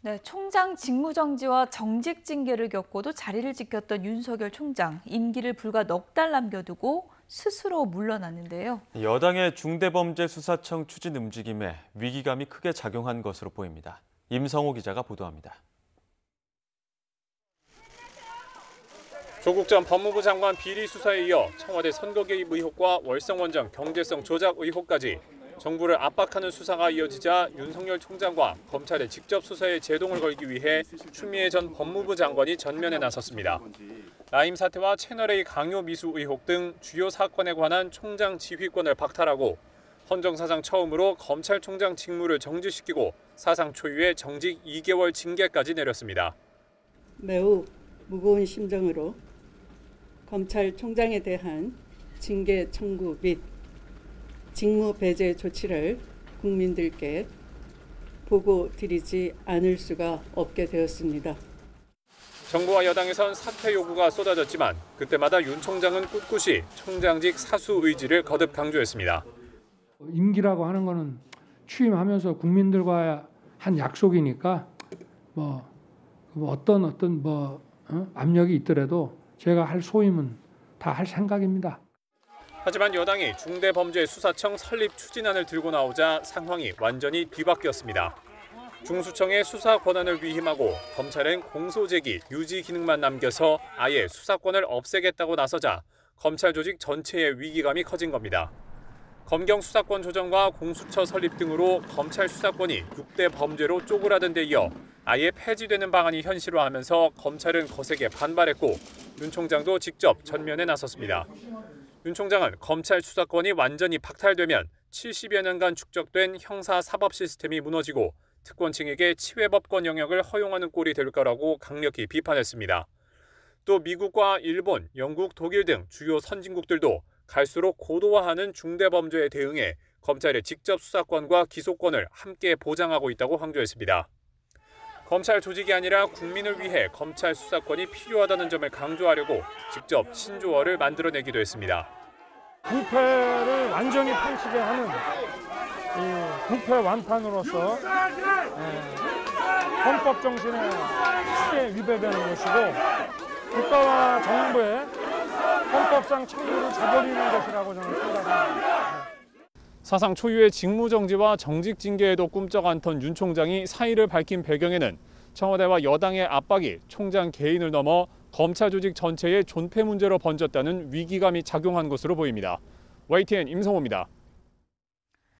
네, 총장 직무정지와 정직 징계를 겪고도 자리를 지켰던 윤석열 총장, 임기를 불과 넉 달 남겨두고 스스로 물러났는데요. 여당의 중대범죄수사청 추진 움직임에 위기감이 크게 작용한 것으로 보입니다. 임성호 기자가 보도합니다. 조국 전 법무부 장관 비리 수사에 이어 청와대 선거 개입 의혹과 월성원전 경제성 조작 의혹까지 정부를 압박하는 수사가 이어지자 윤석열 총장과 검찰의 직접 수사에 제동을 걸기 위해 추미애 전 법무부 장관이 전면에 나섰습니다. 라임 사태와 채널A 강요 미수 의혹 등 주요 사건에 관한 총장 지휘권을 박탈하고 헌정사상 처음으로 검찰총장 직무를 정지시키고 사상 초유의 정직 2개월 징계까지 내렸습니다. 매우 무거운 심정으로 검찰총장에 대한 징계 청구 및 직무 배제 조치를 국민들께 보고드리지 않을 수가 없게 되었습니다. 정부와 여당에선 사퇴 요구가 쏟아졌지만 그때마다 윤 총장은 꿋꿋이 총장직 사수 의지를 거듭 강조했습니다. 임기라고 하는 거는 취임하면서 국민들과 한 약속이니까 어떤 압력이 있더라도 제가 할 소임은 다 할 생각입니다. 하지만 여당이 중대범죄수사청 설립 추진안을 들고 나오자 상황이 완전히 뒤바뀌었습니다. 중수청의 수사 권한을 위임하고 검찰은 공소제기 유지 기능만 남겨서 아예 수사권을 없애겠다고 나서자 검찰 조직 전체의 위기감이 커진 겁니다. 검경 수사권 조정과 공수처 설립 등으로 검찰 수사권이 6대 범죄로 쪼그라든 데 이어 아예 폐지되는 방안이 현실화하면서 검찰은 거세게 반발했고 윤 총장도 직접 전면에 나섰습니다. 윤 총장은 검찰 수사권이 완전히 박탈되면 70여 년간 축적된 형사 사법 시스템이 무너지고 특권층에게 치외법권 영역을 허용하는 꼴이 될 거라고 강력히 비판했습니다. 또 미국과 일본, 영국, 독일 등 주요 선진국들도 갈수록 고도화하는 중대범죄에 대응해 검찰의 직접 수사권과 기소권을 함께 보장하고 있다고 강조했습니다. 검찰 조직이 아니라 국민을 위해 검찰 수사권이 필요하다는 점을 강조하려고 직접 신조어를 만들어내기도 했습니다. 부패를 완전히 판치게 하는 이 부패 완판으로서 헌법 정신에 크게 위배되는 것이고 국가와 정부의 헌법상 책무를 저버리는 것이라고 저는 생각합니다. 사상 초유의 직무정지와 정직 징계에도 꿈쩍 않던 윤 총장이 사의를 밝힌 배경에는 청와대와 여당의 압박이 총장 개인을 넘어 검찰 조직 전체의 존폐 문제로 번졌다는 위기감이 작용한 것으로 보입니다. YTN 임성호입니다.